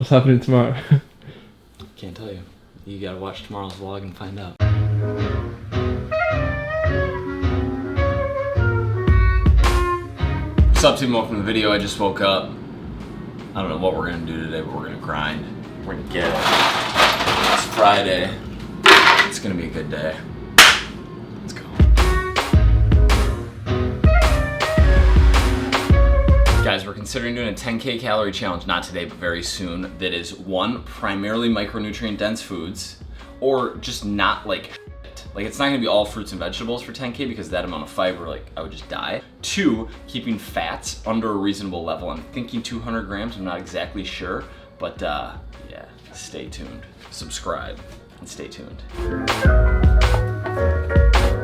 What's happening tomorrow? Can't tell you. You gotta watch tomorrow's vlog and find out. What's up, team? Welcome to the video. I just woke up. I don't know what we're gonna do today, but we're gonna grind. We're gonna get it. It's Friday. It's gonna be a good day. Let's go. Guys, we're considering doing a 10K calorie challenge, not today, but very soon, that is one, primarily micronutrient dense foods, or just not like shit. Like, it's not gonna be all fruits and vegetables for 10K because that amount of fiber, like, I would just die. Two, keeping fats under a reasonable level. I'm thinking 200 grams, I'm not exactly sure, but yeah, stay tuned. Subscribe and stay tuned.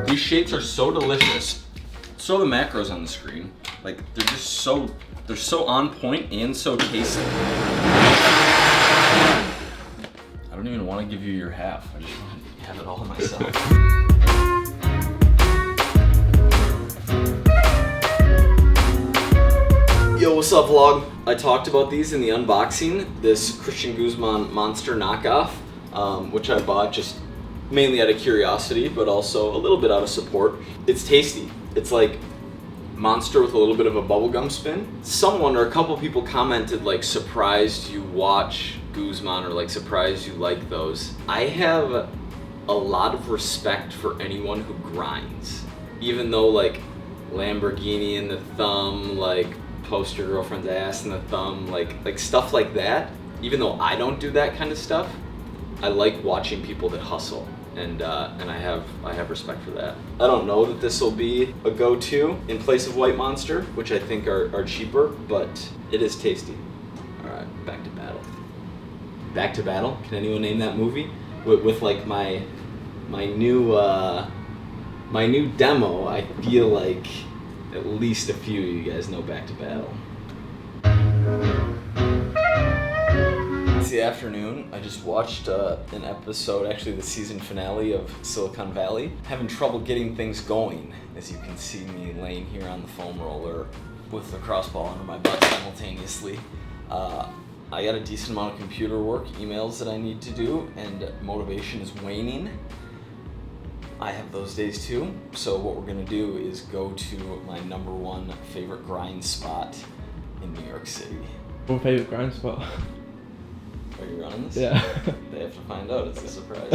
These shakes are so delicious. So the macros on the screen, like, they're just so, they're so on point and so tasty. I don't even want to give you your half. I just want to have it all myself. Yo, what's up, vlog? I talked about these in the unboxing. This Christian Guzman Monster knockoff, which I bought just mainly out of curiosity, but also a little bit out of support. It's tasty. It's like Monster with a little bit of a bubblegum spin. Someone or a couple people commented, like, surprised you watch Guzman, or like surprised you like those. I have a lot of respect for anyone who grinds. Even though, like, Lamborghini in the thumb, like post your girlfriend's ass in the thumb, like stuff like that. Even though I don't do that kind of stuff, I like watching people that hustle. And I have respect for that. I don't know that this will be a go-to in place of White Monster, which I think are cheaper, but it is tasty. All right, back to battle. Back to battle. Can anyone name that movie? With like my new demo, I feel like at least a few of you guys know Back to Battle. The afternoon, I just watched an episode, actually the season finale of Silicon Valley. Having trouble getting things going, as you can see me laying here on the foam roller with the crossball under my butt simultaneously. I got a decent amount of computer work, emails that I need to do, and motivation is waning. I have those days too, so what we're gonna do is go to my #1 favorite grind spot in New York City. What favorite grind spot? Are you running this? Yeah. They have to find out. It's a surprise.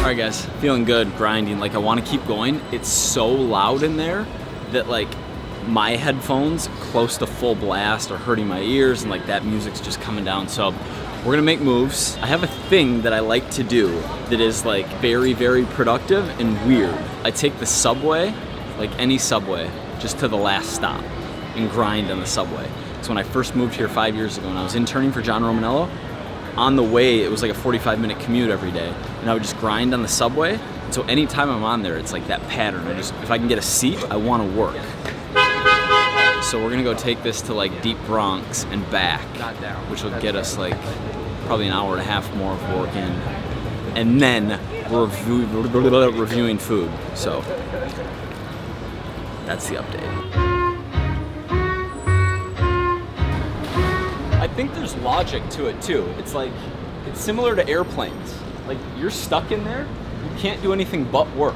Alright guys, feeling good, grinding, like I want to keep going. It's so loud in there that like my headphones close to full blast are hurting my ears, and like that music's just coming down. So we're gonna make moves. I have a thing that I like to do that is like very, very productive and weird. I take the subway, like any subway, just to the last stop and grind on the subway. So when I first moved here 5 years ago and I was interning for John Romanello, on the way, it was like a 45-minute commute every day, and I would just grind on the subway. And so anytime I'm on there, it's like that pattern. If I can get a seat, I want to work. So we're gonna go take this to like Deep Bronx and back, which will get us like probably an hour and a half more of work in, and then we're reviewing food. So that's the update. I think there's logic to it too. It's like, it's similar to airplanes. Like, you're stuck in there, you can't do anything but work.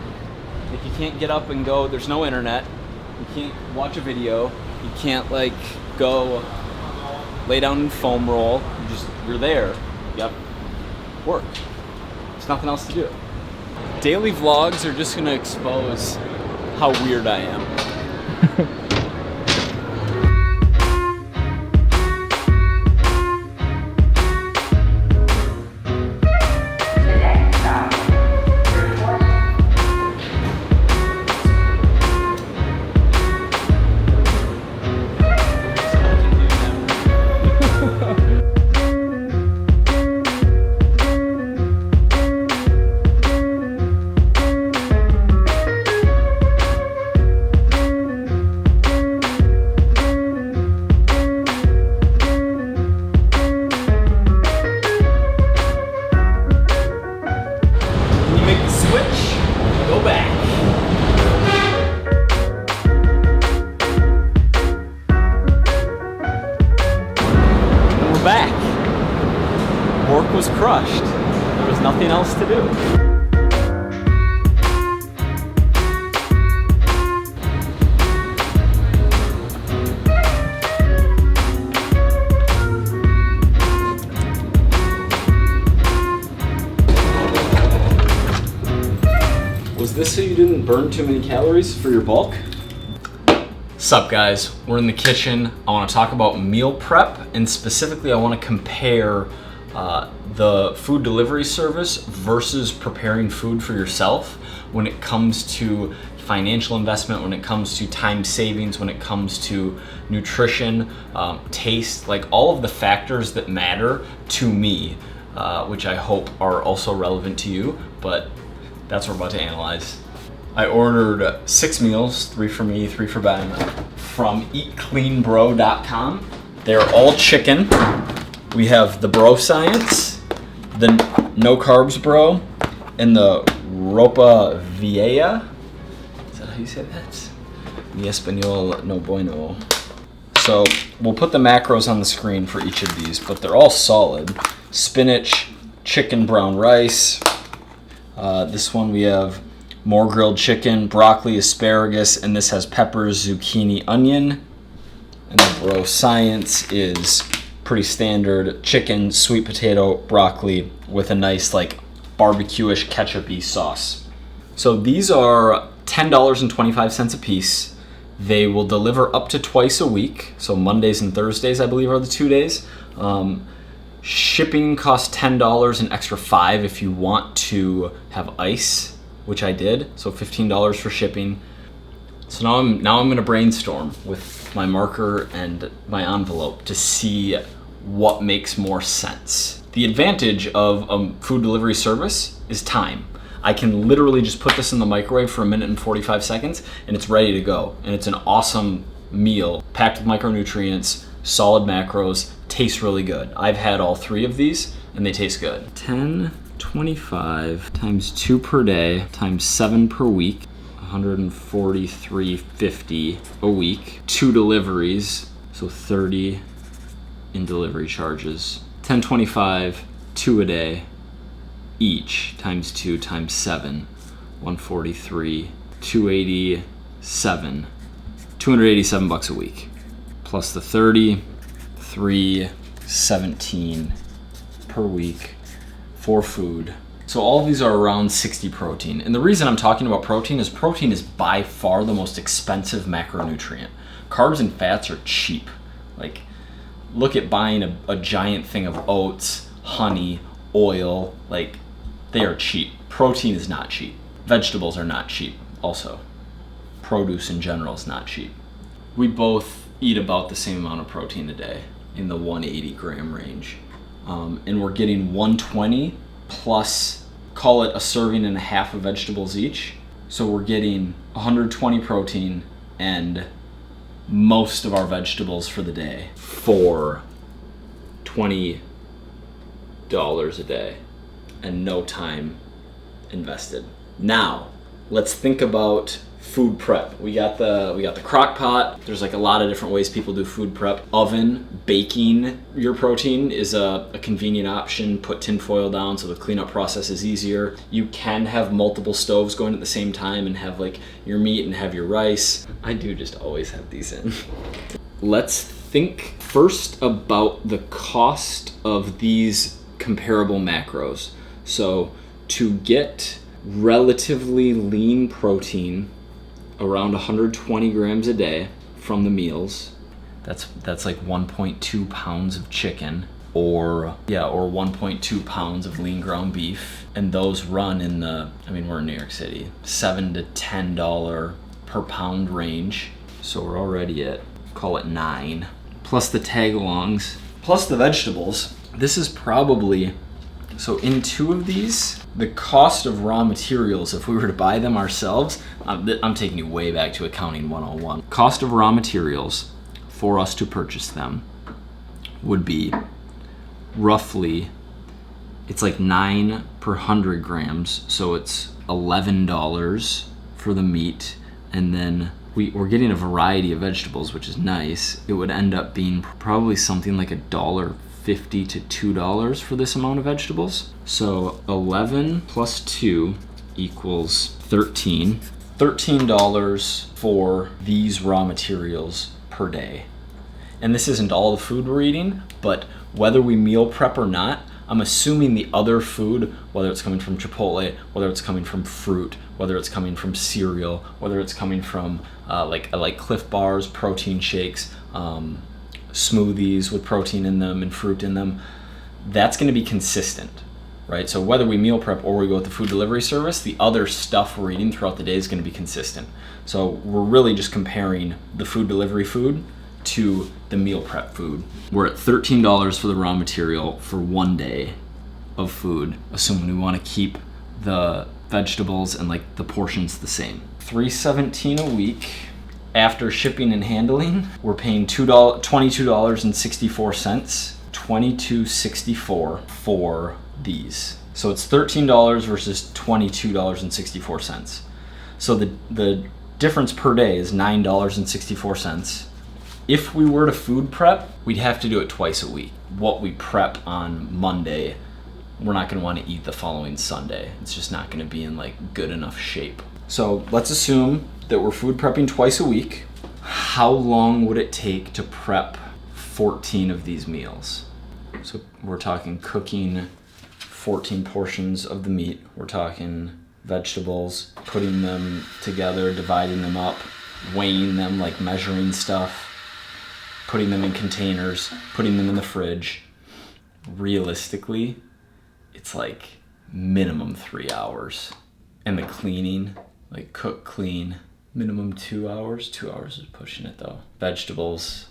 Like, you can't get up and go, there's no internet, you can't watch a video, you can't like go lay down and foam roll, you're there, you got work. There's nothing else to do. Daily vlogs are just gonna expose how weird I am. switch, go back. We're back. Work was crushed. There was nothing else to do. Was this so you didn't burn too many calories for your bulk? Sup guys, we're in the kitchen. I want to talk about meal prep, and specifically I want to compare the food delivery service versus preparing food for yourself when it comes to financial investment, when it comes to time savings, when it comes to nutrition, taste, like all of the factors that matter to me, which I hope are also relevant to you, but that's what we're about to analyze. I ordered 6 meals, 3 for me, 3 for Ben, from eatcleanbro.com. They're all chicken. We have the Bro Science, the No Carbs Bro, and the Ropa Vieja. Is that how you say that? Mi Español no bueno. So we'll put the macros on the screen for each of these, but they're all solid. Spinach, chicken brown rice. This one we have more grilled chicken, broccoli, asparagus, and this has peppers, zucchini, onion. And the Bro Science is pretty standard chicken, sweet potato, broccoli with a nice like barbecue-ish ketchup-y sauce. So these are $10.25 a piece. They will deliver up to twice a week. So Mondays and Thursdays, I believe, are the 2 days. Shipping costs $10, an extra $5 if you want to have ice, which I did. So $15 for shipping. So now I'm gonna brainstorm with my marker and my envelope to see what makes more sense. The advantage of a food delivery service is time. I can literally just put this in the microwave for 1 minute and 45 seconds and it's ready to go. And it's an awesome meal packed with micronutrients, solid macros, tastes really good. I've had all 3 of these and they taste good. 10.25 times 2 per day times 7 per week, $143.50 a week. 2 deliveries, so 30 in delivery charges. 10.25, 2 a day each times 2 times 7, 143, 287, $287 a week. Plus the 30, 317 per week for food. So all of these are around 60 protein. And the reason I'm talking about protein is by far the most expensive macronutrient. Carbs and fats are cheap. Like, look at buying a giant thing of oats, honey, oil, like they are cheap. Protein is not cheap. Vegetables are not cheap also. Produce in general is not cheap. We both eat about the same amount of protein a day, in the 180 gram range. And we're getting 120 plus, call it a serving and a half of vegetables each. So we're getting 120 protein and most of our vegetables for the day for $20 a day and no time invested. Now, let's think about food prep. We got the crock pot. There's like a lot of different ways people do food prep. Oven, baking your protein is a convenient option. Put tin foil down so the cleanup process is easier. You can have multiple stoves going at the same time and have like your meat and have your rice. I do just always have these in. Let's think first about the cost of these comparable macros. So to get relatively lean protein, around 120 grams a day from the meals, that's like 1.2 pounds of chicken, or 1.2 pounds of lean ground beef, and those run in the, we're in New York City, $7 to $10 per pound range. So we're already at, call it 9, plus the tag-alongs, plus the vegetables. This is probably, so in 2 of these, the cost of raw materials, if we were to buy them ourselves, I'm taking you way back to accounting 101. Cost of raw materials for us to purchase them would be roughly It's like 9 per 100 grams, so it's $11 for the meat, and then we're getting a variety of vegetables, which is nice. It would end up being probably something like $1.50 to $2 for this amount of vegetables. So 11 plus 2 equals 13. $13 for these raw materials per day. And this isn't all the food we're eating, but whether we meal prep or not, I'm assuming the other food, whether it's coming from Chipotle, whether it's coming from fruit, whether it's coming from cereal, whether it's coming from like Cliff Bars, protein shakes, smoothies with protein in them and fruit in them, that's going to be consistent, right? So whether we meal prep or we go with the food delivery service, the other stuff we're eating throughout the day is going to be consistent. So we're really just comparing the food delivery food to the meal prep food. We're at $13 for the raw material for 1 day of food, assuming we want to keep the vegetables and like the portions the same. $3.17 a week. After shipping and handling, we're paying $22.64. $22.64 for these. So it's $13 versus $22.64. So the difference per day is $9.64. If we were to food prep, we'd have to do it twice a week. What we prep on Monday, we're not going to want to eat the following Sunday. It's just not going to be in like good enough shape. So let's assume that we're food prepping twice a week. How long would it take to prep 14 of these meals? So we're talking cooking 14 portions of the meat. We're talking vegetables, putting them together, dividing them up, weighing them, like measuring stuff, putting them in containers, putting them in the fridge. Realistically, it's like minimum 3 hours. And the cleaning, like cook, clean, minimum 2 hours. 2 hours is pushing it though. Vegetables,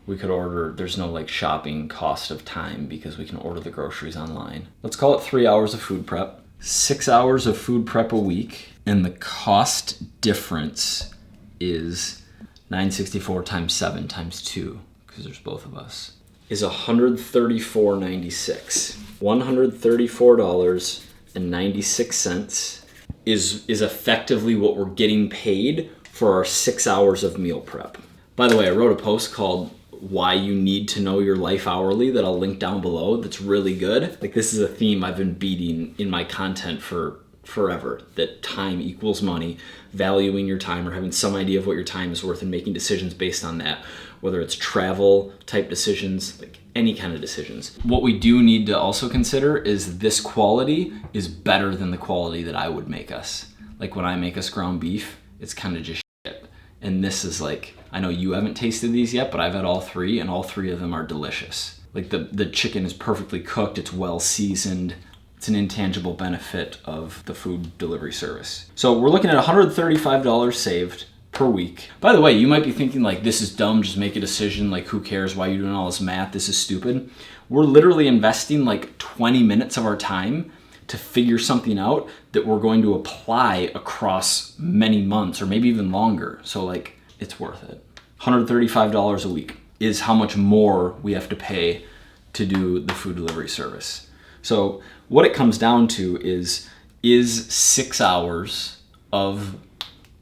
we could order, there's no like shopping cost of time because we can order the groceries online. Let's call it 3 hours of food prep, 6 hours of food prep a week, and the cost difference is $9.64 times 7 times 2, because there's both of us, is $134.96. $134.96 is effectively what we're getting paid for our 6 hours of meal prep. By the way, I wrote a post called Why You Need to Know Your Life Hourly that I'll link down below. That's really good. Like, this is a theme I've been beating in my content for forever, that time equals money, valuing your time or having some idea of what your time is worth and making decisions based on that, whether it's travel type decisions, like any kind of decisions. What we do need to also consider is this quality is better than the quality that I would make us. Like when I make us ground beef, it's kind of just shit. And this is like, I know you haven't tasted these yet, but I've had all three and all three of them are delicious. Like the chicken is perfectly cooked, it's well seasoned. It's an intangible benefit of the food delivery service. So we're looking at $135 saved per week. By the way, you might be thinking like, this is dumb, just make a decision, like who cares, why are you doing all this math, this is stupid. We're literally investing like 20 minutes of our time to figure something out that we're going to apply across many months or maybe even longer. So like, it's worth it. $135 a week is how much more we have to pay to do the food delivery service. So what it comes down to is 6 hours of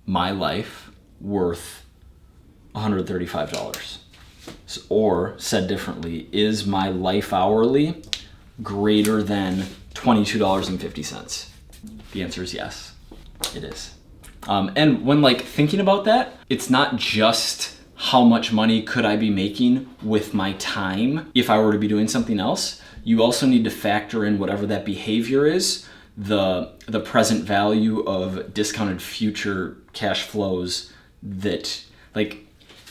my life worth $135? Or said differently, is my life hourly greater than $22.50? The answer is yes, it is. And when like thinking about that, it's not just how much money could I be making with my time if I were to be doing something else. You also need to factor in whatever that behavior is, the present value of discounted future cash flows that, like,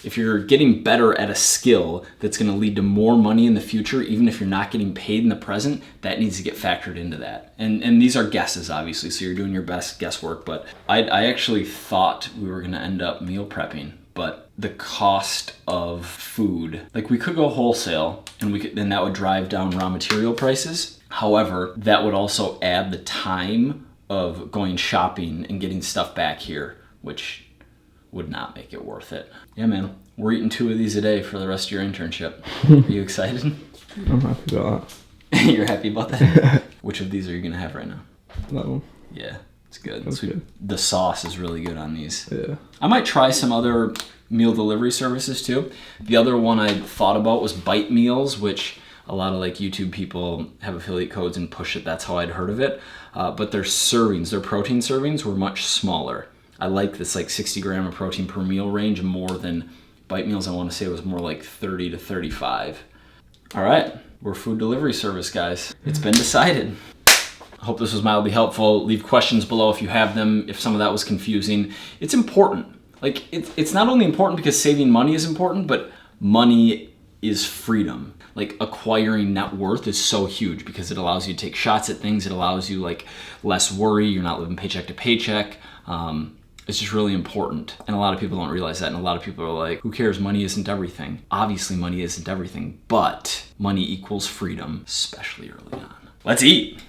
if you're getting better at a skill that's going to lead to more money in the future, even if you're not getting paid in the present, that needs to get factored into that. And these are guesses, obviously, so you're doing your best guesswork, but I actually thought we were going to end up meal prepping, but the cost of food, like we could go wholesale and then that would drive down raw material prices. However, that would also add the time of going shopping and getting stuff back here, which would not make it worth it. Yeah, man, we're eating 2 of these a day for the rest of your internship. Are you excited? I'm happy about that. You're happy about that? Which of these are you gonna have right now? That one. Yeah, it's good. That's good. The sauce is really good on these. Yeah. I might try some other meal delivery services too. The other one I thought about was Bite Meals, which a lot of like YouTube people have affiliate codes and push it. That's how I'd heard of it. But their servings, their protein servings were much smaller. I like this like 60 gram of protein per meal range more than Bite Meals. I want to say it was more like 30 to 35. All right, we're food delivery service, guys. It's been decided. I hope this was mildly helpful. Leave questions below if you have them, if some of that was confusing. It's important. Like, it's not only important because saving money is important, but money is freedom. Like, acquiring net worth is so huge because it allows you to take shots at things. It allows you like less worry. You're not living paycheck to paycheck. It's just really important. And a lot of people don't realize that. And a lot of people are like, who cares? Money isn't everything. Obviously, money isn't everything, but money equals freedom, especially early on. Let's eat.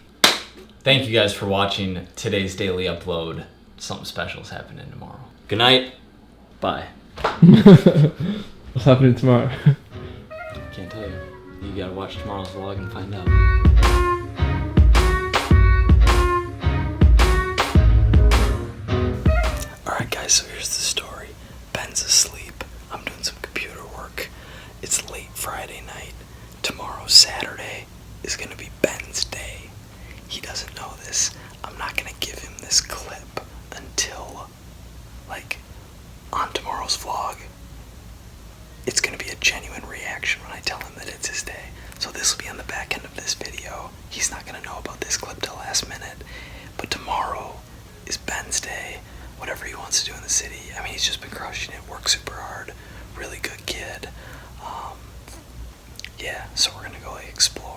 Thank you guys for watching today's daily upload. Something special is happening tomorrow. Good night. Bye. What's happening tomorrow? Can't tell you. You gotta watch tomorrow's vlog and find out. Alright guys, so here's the story. Ben's asleep. I'm doing some computer work. It's late Friday night. Tomorrow, Saturday, is gonna be Ben's day. He doesn't know this. I'm not gonna give him this clip until, like, on tomorrow's vlog. It's gonna be a genuine reaction when I tell him that it's his day. So this will be on the back end of this video. He's not gonna know about this clip till last minute. But tomorrow is Ben's day. Whatever he wants to do in the city. I mean, he's just been crushing it, worked super hard, really good kid. Yeah, so we're gonna go like, explore.